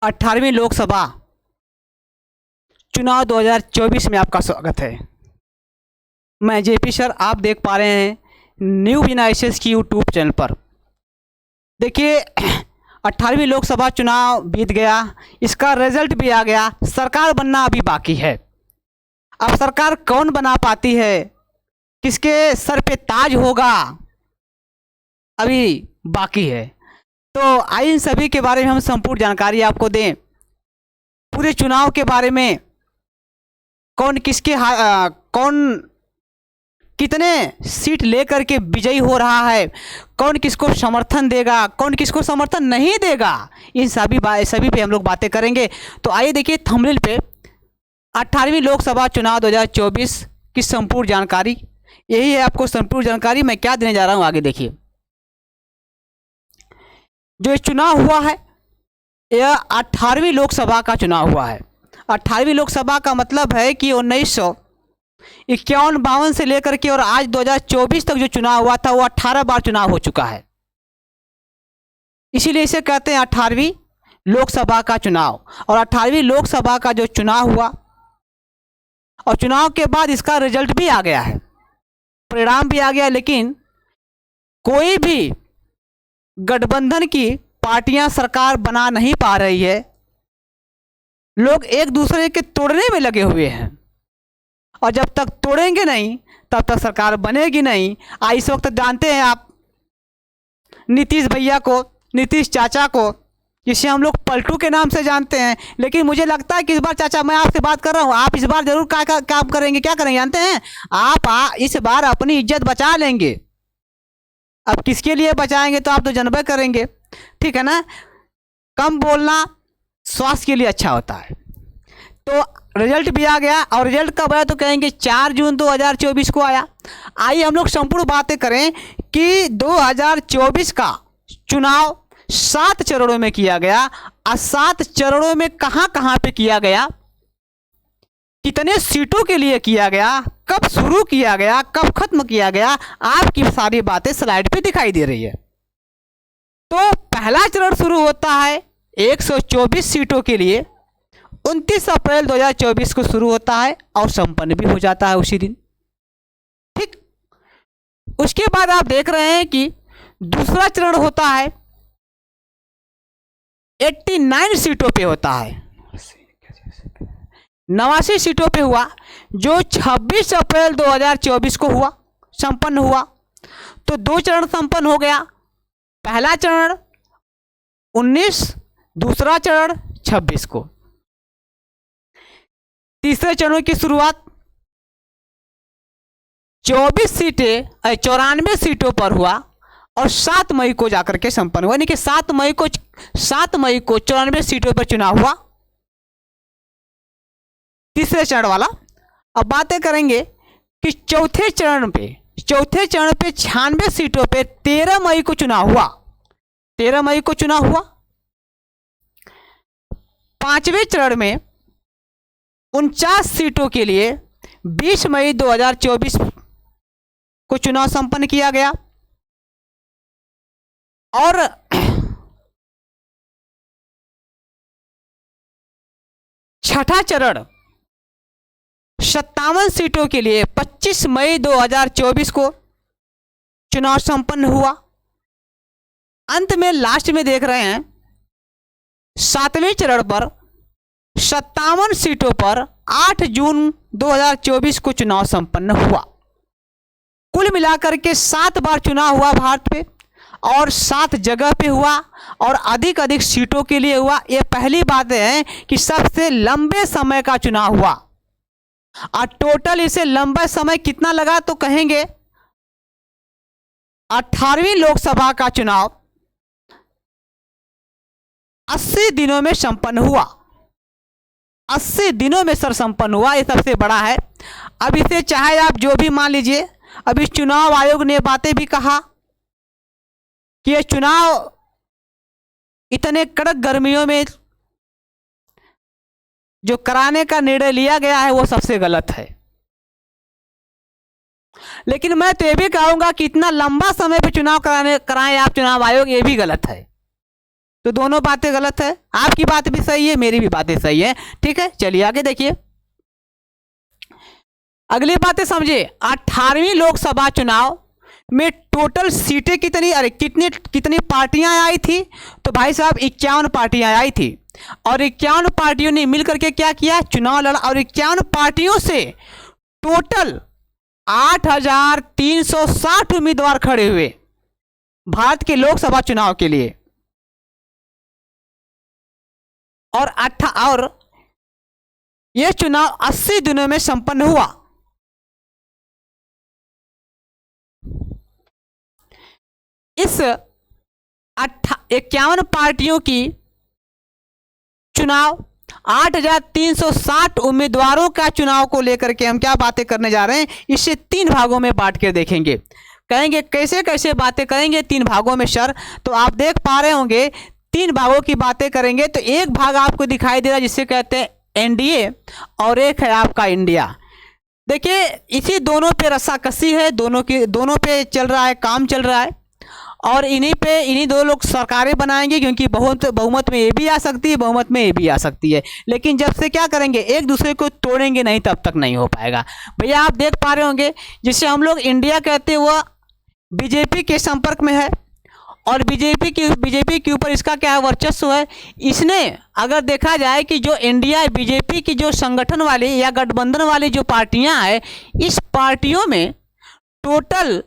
18वीं लोकसभा चुनाव 2024 में आपका स्वागत है। मैं जेपी सर, आप देख पा रहे हैं न्यू बिना एस की यूट्यूब चैनल पर। देखिए, 18वीं लोकसभा चुनाव बीत गया, इसका रिजल्ट भी आ गया, सरकार बनना अभी बाकी है। अब सरकार कौन बना पाती है, किसके सर पे ताज होगा, अभी बाकी है। तो आइए इन सभी के बारे में हम संपूर्ण जानकारी आपको दें। पूरे चुनाव के बारे में कौन कितने सीट लेकर के विजयी हो रहा है, कौन किसको समर्थन देगा, कौन किसको समर्थन नहीं देगा, इन सभी पे हम लोग बातें करेंगे। तो आइए देखिए थंबनेल पे 18वीं लोकसभा चुनाव 2024 की संपूर्ण जानकारी, यही है आपको संपूर्ण जानकारी। मैं क्या देने जा रहा हूं, आगे देखिए। जो चुनाव हुआ है यह 18वीं लोकसभा का चुनाव हुआ है। 18वीं लोकसभा का मतलब है कि 1951-52 से लेकर के और आज 2024 तक जो चुनाव हुआ था वो 18 बार चुनाव हो चुका है, इसीलिए इसे कहते हैं 18वीं लोकसभा का चुनाव। और 18वीं लोकसभा का जो चुनाव हुआ और चुनाव के बाद इसका रिजल्ट भी आ गया है, परिणाम भी आ गया, लेकिन कोई भी गठबंधन की पार्टियां सरकार बना नहीं पा रही है। लोग एक दूसरे के तोड़ने में लगे हुए हैं और जब तक तोड़ेंगे नहीं तब तक सरकार बनेगी नहीं। इस वक्त जानते हैं आप नीतीश भैया को, नीतीश चाचा को, जिसे हम लोग पलटू के नाम से जानते हैं, लेकिन मुझे लगता है कि इस बार चाचा, मैं आपसे बात कर रहा हूं, आप इस बार जरूर काम करेंगे। क्या करेंगे जानते हैं आप? इस बार अपनी इज्जत बचा लेंगे। अब किसके लिए बचाएंगे तो आप तो जनबे करेंगे, ठीक है ना। कम बोलना स्वास्थ्य के लिए अच्छा होता है। तो रिजल्ट भी आ गया, और रिजल्ट कब आया तो कहेंगे 4 जून 2024 को आया। आइए हम लोग संपूर्ण बातें करें कि 2024 का चुनाव 7 चरणों में किया गया, और 7 चरणों में कहां कहां पे किया गया, कितने सीटों के लिए किया गया, कब शुरू किया गया, कब खत्म किया गया, आपकी सारी बातें स्लाइड पे दिखाई दे रही है। तो पहला चरण शुरू होता है 124 सीटों के लिए, 29 अप्रैल 2024 को शुरू होता है और संपन्न भी हो जाता है उसी दिन, ठीक। उसके बाद आप देख रहे हैं कि दूसरा चरण होता है 89 सीटों पे होता है, 89 सीटों पे हुआ, जो 26 अप्रैल 2024 को हुआ, संपन्न हुआ। तो 2 चरण संपन्न हो गया, पहला चरण 19, दूसरा चरण 26 को। तीसरे चरणों की शुरुआत 94 सीटों पर हुआ और 7 मई को जाकर के संपन्न हुआ, यानी कि 7 मई को 94 सीटों पर चुनाव हुआ, तीसरे चरण वाला। अब बातें करेंगे कि चौथे चरण पे 96 सीटों पे 13 मई को चुनाव हुआ, 13 मई को चुनाव हुआ। पांचवें चरण में 49 सीटों के लिए 20 मई 2024 को चुनाव संपन्न किया गया। और छठा चरण 57 सीटों के लिए 25 मई 2024 को चुनाव संपन्न हुआ। अंत में लास्ट में देख रहे हैं 7वें चरण पर 57 सीटों पर 8 जून 2024 को चुनाव संपन्न हुआ। कुल मिलाकर के 7 बार चुनाव हुआ भारत पे, और 7 जगह पे हुआ, और अधिक सीटों के लिए हुआ। यह पहली बात है कि सबसे लंबे समय का चुनाव हुआ, और टोटल इसे लंबा समय कितना लगा तो कहेंगे 18वीं लोकसभा का चुनाव 80 दिनों में संपन्न हुआ, 80 दिनों में सर संपन्न हुआ। ये सबसे बड़ा है। अब इसे चाहे आप जो भी मान लीजिए, अब इस चुनाव आयोग ने बातें भी कहा कि ये चुनाव इतने कड़क गर्मियों में जो कराने का निर्णय लिया गया है वो सबसे गलत है। लेकिन मैं तो ये भी कहूंगा कि इतना लंबा समय पे चुनाव कराएं आप चुनाव आयोग, ये भी गलत है। तो दोनों बातें गलत है, आपकी बात भी सही है, मेरी भी बातें सही है। ठीक है, चलिए आगे देखिए, अगली बातें समझिए। 18वीं लोकसभा चुनाव में टोटल सीटें कितनी, अरे कितनी कितनी पार्टियां आई थी? तो भाई साहब 51 पार्टियां आई थी, और 51 पार्टियों ने मिलकर के क्या किया, चुनाव लड़ा, और 51 पार्टियों से टोटल 8,360 उम्मीदवार खड़े हुए भारत के लोकसभा चुनाव के लिए। और यह चुनाव 80 दिनों में संपन्न हुआ। इस 51 पार्टियों की चुनाव 8,360 उम्मीदवारों का चुनाव को लेकर के हम क्या बातें करने जा रहे हैं, इसे 3 भागों में बांट कर देखेंगे। कहेंगे कैसे कैसे बातें करेंगे 3 भागों में सर, तो आप देख पा रहे होंगे 3 भागों की बातें करेंगे। तो एक भाग आपको दिखाई दे रहा है जिसे कहते हैं एनडीए, और एक है आपका इंडिया। देखिए इसी दोनों पे रस्साकसी है, दोनों पे चल रहा है, काम चल रहा है, और इन्हीं 2 लोग सरकारें बनाएंगे, क्योंकि बहुमत में ये भी आ सकती है, बहुमत में ये भी आ सकती है। लेकिन जब से क्या करेंगे, एक दूसरे को तोड़ेंगे नहीं, तब तक नहीं हो पाएगा। भैया आप देख पा रहे होंगे जिसे हम लोग इंडिया कहते हैं वह बीजेपी के संपर्क में है, और बीजेपी के ऊपर इसका क्या है, वर्चस्व है। इसने अगर देखा जाए कि जो इंडिया बीजेपी की जो संगठन वाली या गठबंधन वाली जो पार्टियां हैं, इस पार्टियों में टोटल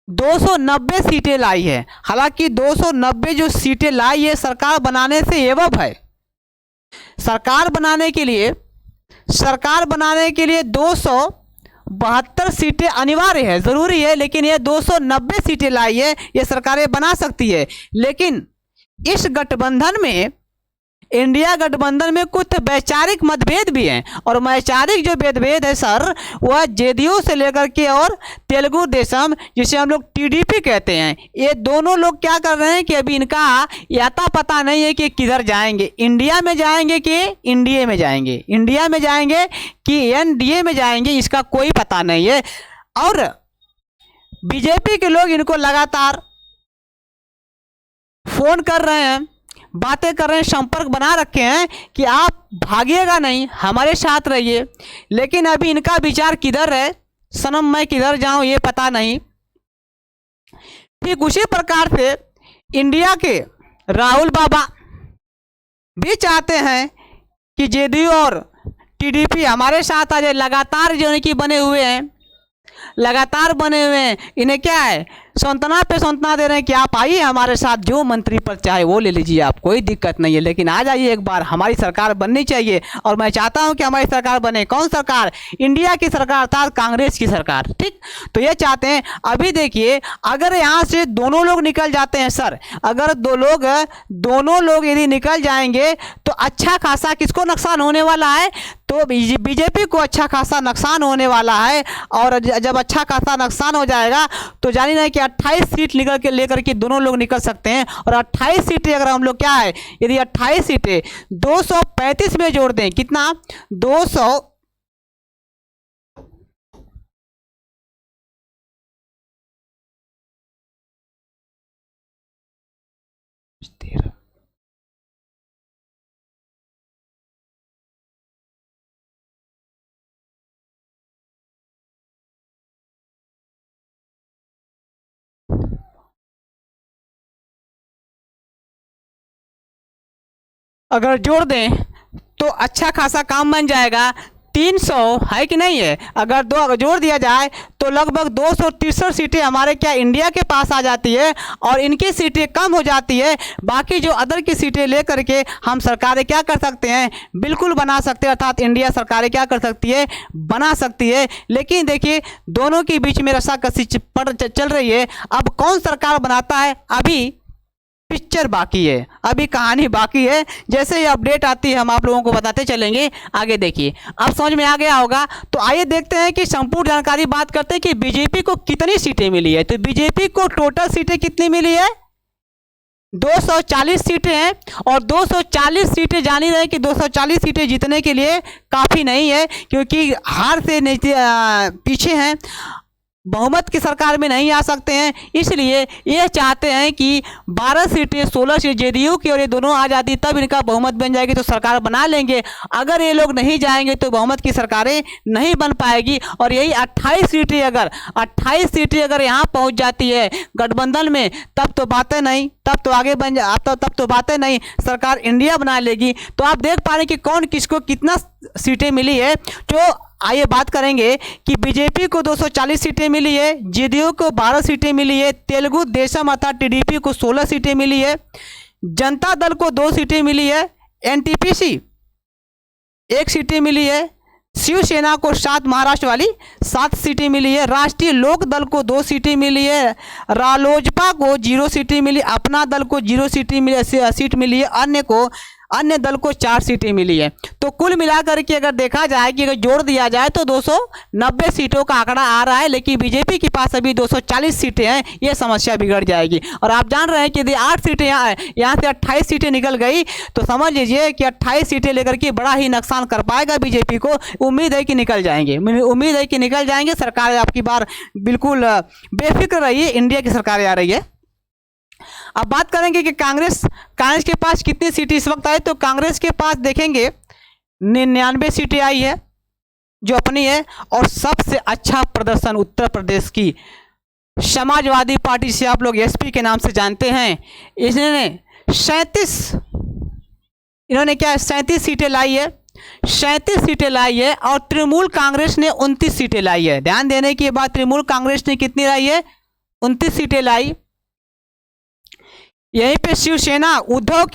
290 सीटें लाई है। हालांकि 290 जो सीटें लाई है सरकार बनाने से एवं है, सरकार बनाने के लिए 272 सीटें अनिवार्य है, ज़रूरी है, लेकिन ये 290 सीटें लाई है, ये सरकारें बना सकती है। लेकिन इस गठबंधन में, इंडिया गठबंधन में कुछ वैचारिक मतभेद भी हैं, और वैचारिक जो मतभेद है सर, वह जेडीयू से लेकर के और तेलुगु देशम, जिसे हम लोग टीडीपी कहते हैं, ये दोनों लोग क्या कर रहे हैं कि अभी इनका याता पता नहीं है कि किधर जाएंगे, इंडिया में जाएंगे कि एनडीए में जाएंगे, इंडिया में जाएंगे कि एनडीए में जाएंगे, इसका कोई पता नहीं है। और बीजेपी के लोग इनको लगातार फोन कर रहे हैं, बातें कर रहे हैं, संपर्क बना रखे हैं कि आप भागिएगा नहीं, हमारे साथ रहिए। लेकिन अभी इनका विचार किधर है, सनम मैं किधर जाऊं ये पता नहीं। ठीक उसी प्रकार से इंडिया के राहुल बाबा भी चाहते हैं कि जेडीयू और टीडीपी हमारे साथ आ जाए। लगातार जो इनकी बने हुए हैं, इन्हें क्या है, सांत्वना पे सांत्वना दे रहे हैं कि आप आइए हमारे साथ, जो मंत्री पद चाहे वो ले लीजिए, आप कोई दिक्कत नहीं है, लेकिन आ जाइए एक बार, हमारी सरकार बननी चाहिए। और मैं चाहता हूं कि हमारी सरकार बने। कौन सरकार? इंडिया की सरकार, अर्थात कांग्रेस की सरकार। ठीक, तो ये चाहते हैं। अभी देखिए अगर यहाँ से दोनों लोग निकल जाते हैं सर, अगर दोनों लोग यदि निकल जाएंगे तो अच्छा खासा किसको नुकसान होने वाला है, तो बीजेपी को अच्छा खासा नुकसान होने वाला है। और जब अच्छा खासा नुकसान हो जाएगा तो जानी नहीं कि 28 सीट लेकर के दोनों लोग निकल सकते हैं। और 28 सीटें अगर हम लोग क्या है, यदि 28 सीटें 235 में जोड़ दें, कितना, 200 अगर जोड़ दें तो अच्छा खासा काम बन जाएगा। 300 है कि नहीं है, अगर जोड़ दिया जाए तो लगभग 263 सीटें हमारे क्या इंडिया के पास आ जाती है, और इनकी सीटें कम हो जाती है। बाकी जो अदर की सीटें लेकर के हम सरकारें क्या कर सकते हैं, बिल्कुल बना सकते हैं, अर्थात इंडिया सरकारें क्या कर सकती है, बना सकती है। लेकिन देखिए दोनों के बीच में रस्साकसी चल रही है। अब कौन सरकार बनाता है, अभी पिक्चर बाकी है, अभी कहानी बाकी है। जैसे ही अपडेट आती है हम आप लोगों को बताते चलेंगे। आगे देखिए, अब समझ में आ गया होगा। तो आइए देखते हैं कि संपूर्ण जानकारी बात करते हैं कि बीजेपी को कितनी सीटें मिली है। तो बीजेपी को टोटल सीटें कितनी मिली है, 240 सीटें हैं। और 240 सीटें जानी रहे कि 240 सीटें जीतने के लिए काफ़ी नहीं है, क्योंकि हार से पीछे हैं। बहुमत की सरकार में नहीं आ सकते हैं, इसलिए ये चाहते हैं कि 12 सीटें 16 से जेडीयू की और ये दोनों आ जाती तब इनका बहुमत बन जाएगी तो सरकार बना लेंगे। अगर ये लोग नहीं जाएंगे तो बहुमत की सरकारें नहीं बन पाएगी। और यही 28 सीटें अगर यहाँ पहुँच जाती है गठबंधन में, तब तो बातें नहीं, तब तो आगे बन जा तब तो बातें नहीं, सरकार इंडिया बना लेगी। तो आप देख पा रहे हैं कि कौन किसको कितना सीटें मिली है। जो आइए बात करेंगे कि बीजेपी को 240 सीटें मिली है, जेडीयू को 12 सीटें मिली है, तेलुगु देशम अर्थात टीडीपी को 16 सीटें मिली है, जनता दल को 2 सीटें मिली है, एनटीपीसी 1 सीटें मिली है, शिवसेना को 7 महाराष्ट्र वाली 7 सीटें मिली है, राष्ट्रीय लोक दल को 2 सीटें मिली है, रालोजपा को 0 सीटें मिली, अपना दल को 0 सीट मिली है, अन्य दल को 4 सीटें मिली है। तो कुल मिलाकर के अगर देखा जाए कि अगर जोड़ दिया जाए तो 290 सीटों का आंकड़ा आ रहा है, लेकिन बीजेपी के पास अभी 240 सीटें हैं, ये समस्या बिगड़ जाएगी। और आप जान रहे हैं कि यदि 8 सीटें यहाँ से 28 सीटें निकल गई तो समझ लीजिए कि 28 सीटें लेकर के बड़ा ही नुकसान कर पाएगा बीजेपी को। उम्मीद है कि निकल जाएंगे। सरकार आपकी बार बिल्कुल बेफिक्र रहिए, इंडिया की सरकार आ रही है। अब बात करेंगे कि कांग्रेस के पास कितनी सीटें इस वक्त आई, तो कांग्रेस के पास देखेंगे 99 सीटें आई है जो अपनी है। और सबसे अच्छा प्रदर्शन उत्तर प्रदेश की समाजवादी पार्टी से, आप लोग एसपी के नाम से जानते हैं, इन्होंने 37 सीटें लाई है, 37 सीटें लाई है। और तृणमूल कांग्रेस ने 29 सीटें लाई है। ध्यान देने की बात, तृणमूल कांग्रेस ने कितनी लाई है, 29 सीटें लाई। यहीं पे शिवसेना उद्धव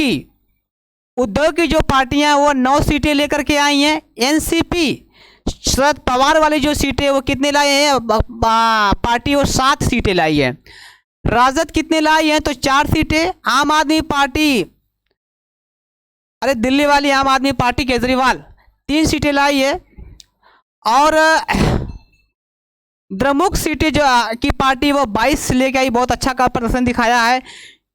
की जो पार्टियां वो 9 सीटें लेकर के आई हैं। एनसीपी शरद पवार वाली जो सीटें वो कितने लाई हैं पार्टी, वो 7 सीटें लाई है। राजद कितने लाई हैं, तो 4 सीटें। आम आदमी पार्टी, अरे दिल्ली वाली आम आदमी पार्टी केजरीवाल 3 सीटें लाई है। और द्रमुक सीटें जो की पार्टी वो 22 लेके आई, बहुत अच्छा का प्रदर्शन दिखाया है।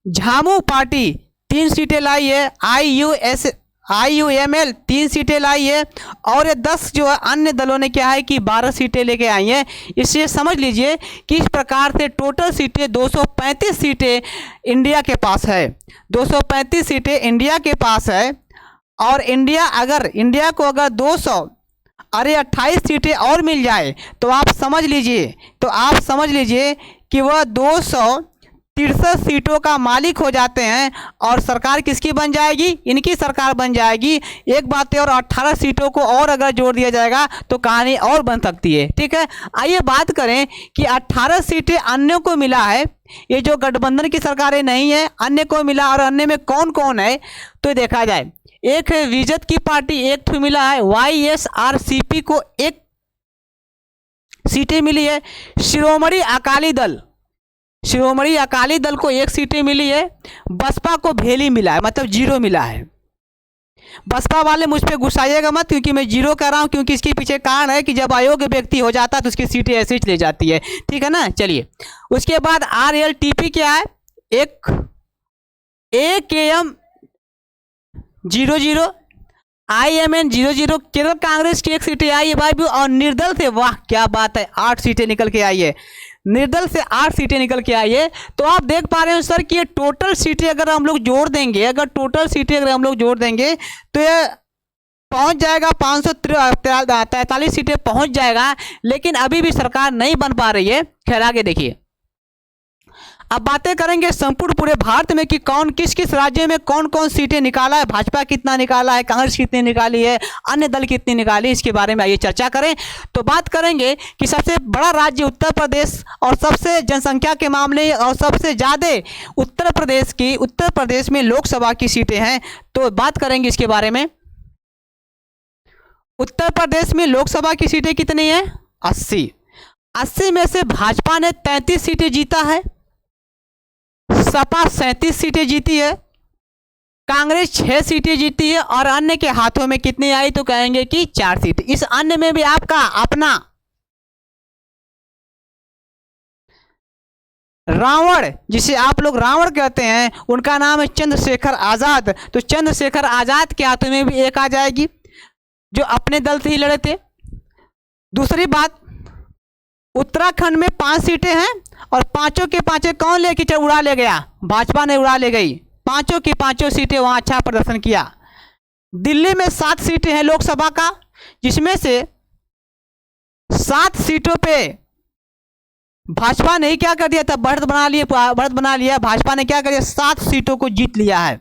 झामू पार्टी 3 सीटें लाई है। IUML 3 सीटें लाई है। और ये 10 जो अन्य दलों ने क्या है कि 12 सीटें लेके आई हैं। इसलिए समझ लीजिए कि इस प्रकार से टोटल सीटें 235 सीटें इंडिया के पास है, 235 सीटें इंडिया के पास है। और इंडिया को अगर 28 सीटें और मिल जाए तो आप समझ लीजिए कि वह 263 सीटों का मालिक हो जाते हैं। और सरकार किसकी बन जाएगी, इनकी सरकार बन जाएगी। एक बात है, और 18 सीटों को और अगर जोड़ दिया जाएगा तो कहानी और बन सकती है। ठीक है, आइए बात करें कि 18 सीटें अन्यों को मिला है, ये जो गठबंधन की सरकारें नहीं है, अन्य को मिला। और अन्य में कौन कौन है तो देखा जाए, एक है विजत की पार्टी, एक तो मिला है। YSRCP को 1 सीटें मिली है। शिरोमणि अकाली दल को 1 सीटें मिली है। बसपा को भेली मिला है, मतलब 0 मिला है। बसपा वाले मुझ पर गुस्साइएगा मत, क्योंकि मैं 0 कह रहा हूं, क्योंकि इसके पीछे कारण है कि जब अयोग्य व्यक्ति हो जाता है तो उसकी सीटें ऐसे ही चली जाती है। ठीक है ना, चलिए। उसके बाद RLTP क्या है, एक AKM 00, IMN 00। केरल कांग्रेस की 1 सीटें आई है भाई। और निर्दल से, वाह क्या बात है, 8 सीटें निकल के आई है। निर्दल से 8 सीटें निकल के आई है। तो आप देख पा रहे हो सर कि ये टोटल सीटें अगर हम लोग जोड़ देंगे, तो ये पहुंच जाएगा 543 सीटें पहुंच जाएगा। लेकिन अभी भी सरकार नहीं बन पा रही है। खैर आगे देखिए, अब बातें करेंगे संपूर्ण पूरे भारत में कि कौन किस किस राज्य में कौन कौन सीटें निकाला है, भाजपा कितना निकाला है, कांग्रेस कितनी निकाली है, अन्य दल कितनी निकाली, इसके बारे में आइए चर्चा करें। तो बात करेंगे कि सबसे बड़ा राज्य उत्तर प्रदेश, और सबसे जनसंख्या के मामले और सबसे ज़्यादा उत्तर प्रदेश में लोकसभा की सीटें हैं। तो बात करेंगे इसके बारे में। उत्तर प्रदेश में लोकसभा की सीटें कितनी है, 80 में से भाजपा ने 33 सीटें जीता है, सपा 37 सीटें जीती है, कांग्रेस 6 सीटें जीती है। और अन्य के हाथों में कितनी आई तो कहेंगे कि 4 सीटें। इस अन्य में भी आपका अपना रावण, जिसे आप लोग रावण कहते हैं, उनका नाम है चंद्रशेखर आजाद। तो चंद्रशेखर आजाद के हाथों में भी 1 आ जाएगी, जो अपने दल से ही लड़े थे। दूसरी बात, उत्तराखंड में 5 सीटें हैं और पांचों के पांचों कौन लेके चल उड़ा ले गया? भाजपा ने उड़ा ले गई। पांचों की पांचों सीटें वहां अच्छा प्रदर्शन किया। दिल्ली में 7 सीटें हैं लोकसभा का, जिसमें से 7 सीटों पे भाजपा ने क्या कर दिया था? बढ़त बना लिया। भाजपा ने क्या कर दिया? 7 सीटों को जीत लिया है।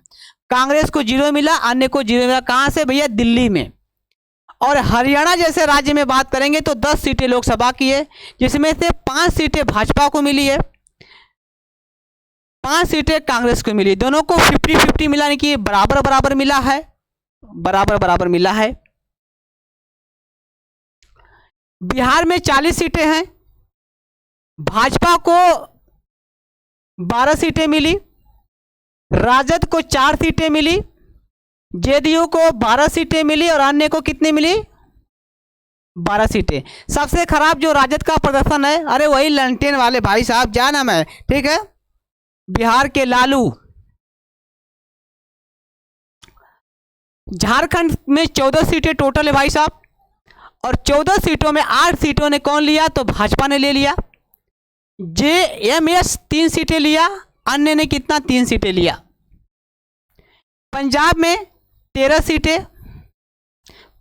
कांग्रेस को 0 मिला, अन्य को 0 मिला। कहां से भैया? दिल्ली में। और हरियाणा जैसे राज्य में बात करेंगे तो 10 सीटें लोकसभा की है, जिसमें से 5 सीटें भाजपा को मिली है, 5 सीटें कांग्रेस को मिली। दोनों को 50-50 मिला, यानी कि बराबर बराबर मिला है, बराबर बराबर मिला है। बिहार में 40 सीटें हैं, भाजपा को 12 सीटें मिली, राजद को 4 सीटें मिली, जेडीयू को 12 सीटें मिली और अन्य को कितनी मिली? 12 सीटें। सबसे खराब जो राजद का प्रदर्शन है, अरे वही लंटेन वाले भाई साहब, क्या नाम है, ठीक है, बिहार के लालू। झारखंड में 14 सीटें टोटल है भाई साहब, और 14 सीटों में 8 सीटों ने कौन लिया? तो भाजपा ने ले लिया। जेएमएस 3 सीटें लिया, अन्य ने कितना? 3 सीटें लिया। पंजाब में 13 सीटें,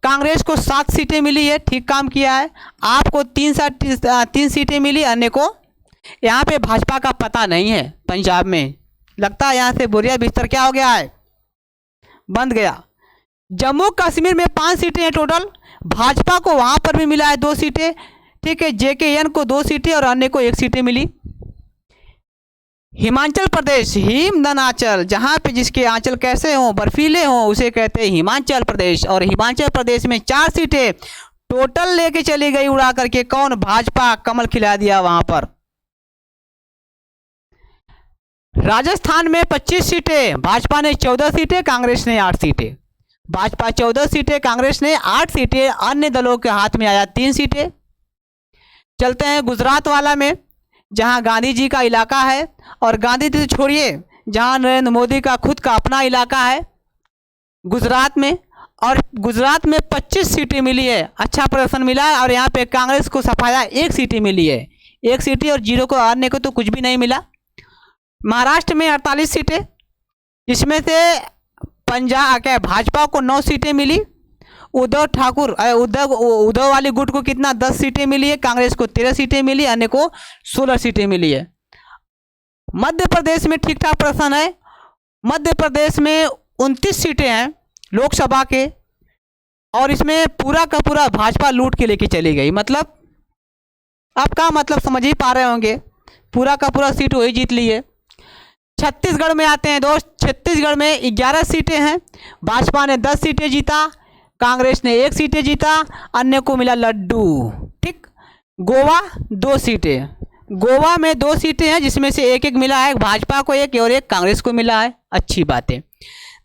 कांग्रेस को 7 सीटें मिली है, ठीक काम किया है। आपको 3 सीटें मिली, अन्य को। यहाँ पे भाजपा का पता नहीं है पंजाब में, लगता है यहाँ से बोरिया बिस्तर क्या हो गया है, बंद गया। जम्मू कश्मीर में 5 सीटें हैं टोटल, भाजपा को वहाँ पर भी मिला है 2 सीटें, ठीक है। जेकेएन को 2 सीटें और अन्य को 1 सीटें मिली। हिमाचल प्रदेश, हिमदनाचल, जहाँ पे जिसके आंचल कैसे हों, बर्फीले हों, उसे कहते हैं हिमाचल प्रदेश। और हिमाचल प्रदेश में 4 सीटें टोटल लेके चली गई उड़ा करके, कौन? भाजपा। कमल खिला दिया वहां पर। राजस्थान में 25 सीटें, भाजपा ने 14 सीटें, कांग्रेस ने 8 सीटें। भाजपा 14 सीटें, कांग्रेस ने 8 सीटें, अन्य दलों के हाथ में आया 3 सीटें। चलते हैं गुजरात वाला में, जहां गांधी जी का इलाका है, और गांधी जी छोड़िए, जहां नरेंद्र मोदी का खुद का अपना इलाका है गुजरात में। और गुजरात में 25 सीटें मिली है, अच्छा प्रदर्शन मिला है। और यहाँ पे कांग्रेस को सफाया 1 सीटें मिली है, 1 सीटें, और 0 को, अन्य को तो कुछ भी नहीं मिला। महाराष्ट्र में 48 सीटें, जिसमें से भाजपा को 9 सीटें मिली। उद्धव वाली गुट को कितना? 10 सीटें मिली है, कांग्रेस को 13 सीटें मिली, अन्य को 16 सीटें मिली है। मध्य प्रदेश में ठीक ठाक प्रदर्शन है। मध्य प्रदेश में 29 सीटें हैं लोकसभा के, और इसमें पूरा का पूरा भाजपा लूट के लेके चली गई। मतलब आप का मतलब समझ ही पा रहे होंगे, पूरा का पूरा सीट वही जीत ली है। छत्तीसगढ़ में आते हैं दोस्त, छत्तीसगढ़ में 11 सीटें हैं, भाजपा ने 10 सीटें जीता, कांग्रेस ने 1 सीटें जीता, अन्य को मिला लड्डू, ठीक। गोवा 2 सीटें, गोवा में 2 सीटें हैं, जिसमें से 1-1 मिला है, भाजपा को 1 और 1 कांग्रेस को मिला है, अच्छी बात है।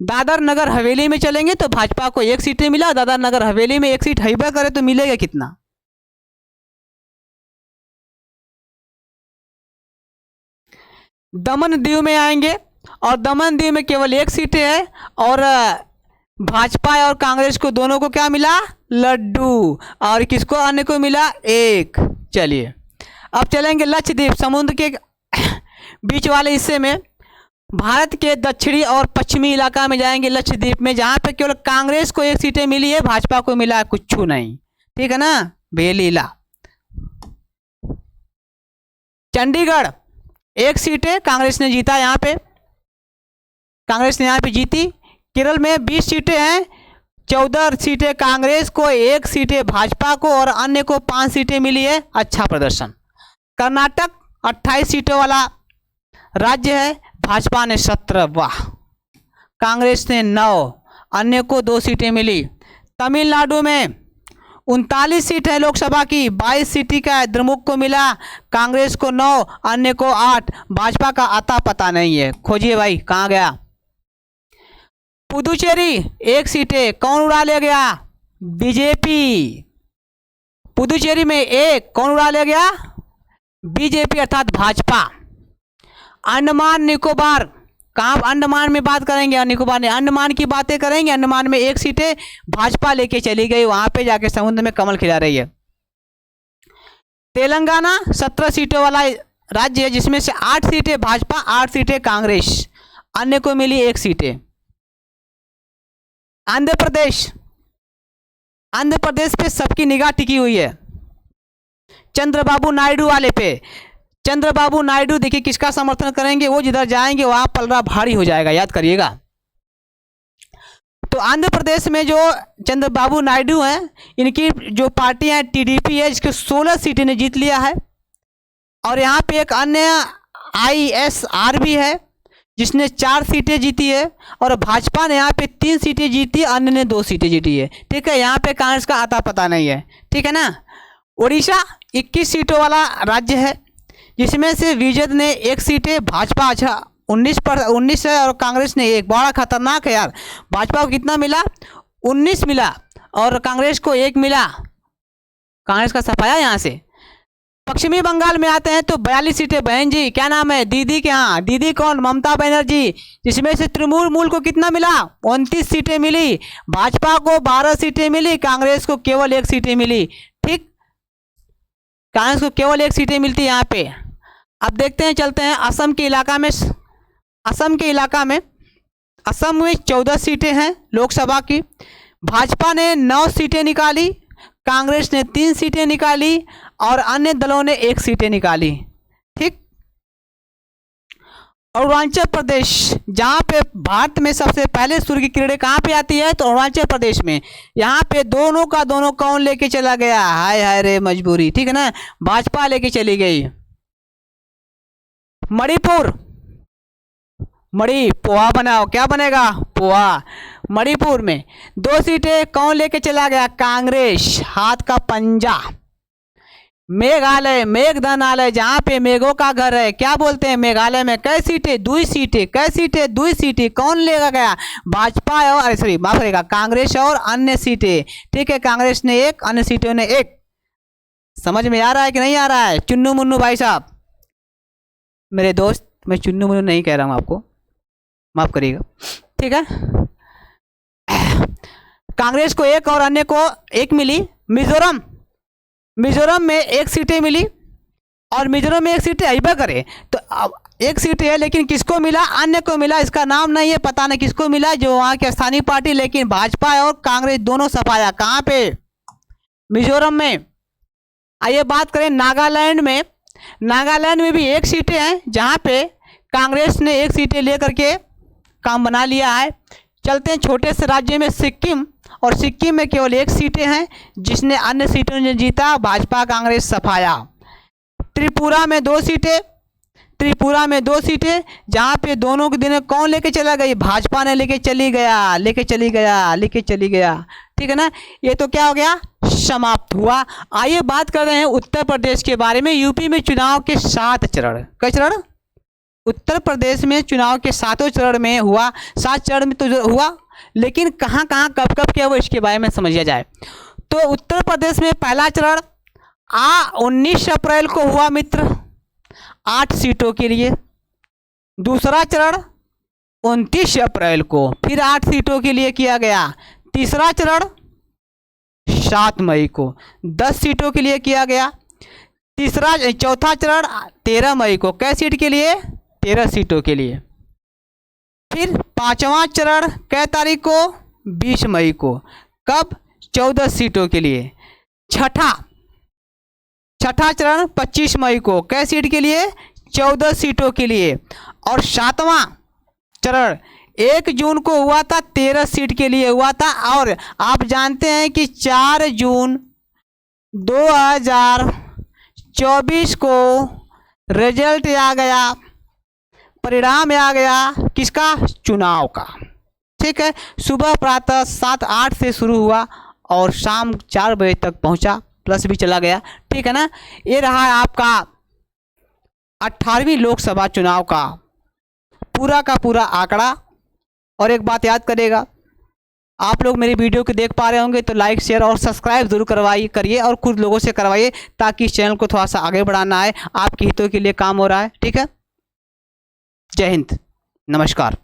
दादर नगर हवेली में चलेंगे तो भाजपा को 1 सीटें मिला, दादर नगर हवेली में 1 सीट हईबा करे तो मिलेगा कितना? दमन दीव में आएंगे, और दमन दीव में केवल 1 सीटें है, और भाजपा और कांग्रेस को दोनों को क्या मिला? लड्डू। और किसको? अन्य को मिला 1। चलिए अब चलेंगे लक्षद्वीप, समुद्र के बीच वाले हिस्से में, भारत के दक्षिणी और पश्चिमी इलाका में जाएंगे लक्षद्वीप में, जहाँ पे केवल कांग्रेस को 1 सीटें मिली है, भाजपा को मिला कुछ नहीं, ठीक है ना, बेलीला। चंडीगढ़ 1 सीटें कांग्रेस ने जीता, यहाँ पे कांग्रेस ने यहाँ पे जीती। केरल में 20 सीटें हैं, 14 सीटें कांग्रेस को, 1 सीटें भाजपा को, और अन्य को 5 सीटें मिली है, अच्छा प्रदर्शन। कर्नाटक 28 सीटों वाला राज्य है, भाजपा ने 17, वाह, कांग्रेस ने 9, अन्य को 2 सीटें मिली। तमिलनाडु में 39 सीट है लोकसभा की, 22 सीटें का द्रमुक को मिला, कांग्रेस को 9, अन्य को 8, भाजपा का आता पता नहीं है, खोजिए भाई कहाँ गया। पुदुचेरी 1 सीटें, कौन उड़ा ले गया? बीजेपी। पुदुचेरी में 1, कौन उड़ा ले गया? बीजेपी अर्थात भाजपा। अंडमान निकोबार, कहाँ अंडमान में बात करेंगे, निकोबार ने अंडमान की बातें करेंगे, अंडमान में 1 सीटें भाजपा लेके चली गई, वहां पे जाके समुद्र में कमल खिला रही है। तेलंगाना 17 सीटों वाला राज्य है, जिसमें से 8 सीटें भाजपा, 8 सीटें कांग्रेस, अन्य को मिली 1 सीटें। आंध्र प्रदेश पे सबकी निगाह टिकी हुई है, चंद्रबाबू नायडू वाले पे। चंद्रबाबू नायडू देखिए किसका समर्थन करेंगे, वो जिधर जाएंगे वहां पलड़ा भारी हो जाएगा, याद करिएगा। तो आंध्र प्रदेश में जो चंद्रबाबू नायडू हैं, इनकी जो पार्टी है टीडीपी है, इसके 16 सीटें ने जीत लिया है। और यहाँ पे एक अन्य आईएसआर भी है जिसने 4 सीटें जीती है, और भाजपा ने यहाँ पे 3 सीटें जीती, अन्य ने 2 सीटें जीती है। ठीक है, यहाँ पे कांग्रेस का आता पता नहीं है। ठीक है ना। उड़ीसा 21 सीटों वाला राज्य है, जिसमें से बीजेपी ने 1 सीटें, भाजपा 19 है और कांग्रेस ने 1। बड़ा खतरनाक है यार, भाजपा को कितना मिला, 19 मिला और कांग्रेस को 1 मिला। कांग्रेस का सफाया यहाँ से। पश्चिमी बंगाल में आते हैं तो 42 सीटें, बहन जी क्या नाम है, दीदी के यहाँ, दीदी कौन, ममता बनर्जी, जिसमें से तृणमूल को कितना मिला, 29 सीटें मिली, भाजपा को 12 सीटें मिली, कांग्रेस को केवल 1 सीटें मिली। ठीक, कांग्रेस को केवल 1 सीटें मिलती है यहाँ पे। अब देखते हैं, चलते हैं असम के इलाका में। असम में 14 सीटें हैं लोकसभा की, भाजपा ने 9 सीटें निकाली, कांग्रेस ने 3 सीटें निकाली और अन्य दलों ने 1 सीटें निकाली। ठीक। अरुणाचल प्रदेश, जहाँ पे भारत में सबसे पहले सूर्य की किरणें कहाँ पे आती है, तो अरुणाचल प्रदेश में। यहाँ पे दोनों का दोनों कौन लेके चला गया, हाय हाय रे मजबूरी। ठीक है ना, भाजपा लेके चली गई। मणि पोहा बनाओ, क्या बनेगा, पोहा। मणिपुर में 2 सीटें कौन लेके चला गया, कांग्रेस, हाथ का पंजा। मेघालय, मेघधनालय, जहाँ पे मेघों का घर है, क्या बोलते हैं मेघालय में, कई सीटें, 2 सीटें, कई सीटें, 2 सीटें, कौन लेगा गया, भाजपा और सॉरी माफ करेगा, कांग्रेस और अन्य सीटें। ठीक है, कांग्रेस ने 1, अन्य सीटों ने 1। समझ में आ रहा है कि नहीं आ रहा है, चुन्नू मुन्नू भाई साहब, मेरे दोस्त, मैं चुन्नू मुन्नू नहीं कह रहा हूँ, आपको माफ करिएगा। ठीक है, कांग्रेस को 1 और अन्य को 1 मिली। मिजोरम में 1 सीटें मिली, और मिजोरम में 1 सीटें अइबा करे, तो अब 1 सीट है, लेकिन किसको मिला, अन्य को मिला, इसका नाम नहीं है, पता नहीं किसको मिला, जो वहाँ की स्थानीय पार्टी। लेकिन भाजपा और कांग्रेस दोनों सफाया, कहाँ पे, मिजोरम में। आइए बात करें नागालैंड में। नागालैंड में भी 1 सीटें हैं, जहाँ पे कांग्रेस ने 1 सीटें लेकर के काम बना लिया है। चलते हैं छोटे से राज्य में सिक्किम, और सिक्किम में केवल 1 सीटें हैं, जिसने अन्य सीटों ने जीता, भाजपा कांग्रेस सफाया। त्रिपुरा में 2 सीटें, जहाँ पे दोनों के दिन कौन लेके चला गई, भाजपा ने लेके चली गया। ठीक है ना, ये तो क्या हो गया, समाप्त हुआ। आइए बात कर रहे हैं उत्तर प्रदेश के बारे में। यूपी में चुनाव के 7 चरण, कई चरण, उत्तर प्रदेश में चुनाव के 7 चरण में हुआ, 7 चरण में तो हुआ, लेकिन कहाँ कब किया वो इसके बारे में समझिया जाए। तो उत्तर प्रदेश में पहला चरण 19 अप्रैल को हुआ मित्र, 8 सीटों के लिए। दूसरा चरण 29 अप्रैल को फिर 8 सीटों के लिए किया गया। तीसरा चरण 7 मई को 10 सीटों के लिए किया गया। चौथा चरण 13 मई को, कै सीट के लिए, 13 सीटों के लिए। फिर 5वां चरण कै तारीख को, 20 मई को, कब, 14 सीटों के लिए। छठा चरण 25 मई को, कै सीट के लिए, 14 सीटों के लिए। और 7वां चरण 1 जून को हुआ था, 13 सीट के लिए हुआ था। और आप जानते हैं कि 4 जून 2024 को रिजल्ट आ गया, परिणाम आ गया, किसका, चुनाव का। ठीक है, सुबह प्रातः 7-8 से शुरू हुआ और शाम 4 बजे तक पहुंचा, प्लस भी चला गया। ठीक है ना, ये रहा आपका 18वीं लोकसभा चुनाव का पूरा का पूरा आंकड़ा। और एक बात याद करिएगा, आप लोग मेरी वीडियो को देख पा रहे होंगे तो लाइक, शेयर और सब्सक्राइब जरूर करिए, और कुछ लोगों से करवाइए, ताकि इस चैनल को थोड़ा सा आगे बढ़ाना है, आपके हितों के लिए काम हो रहा है। ठीक है, जय हिंद, नमस्कार।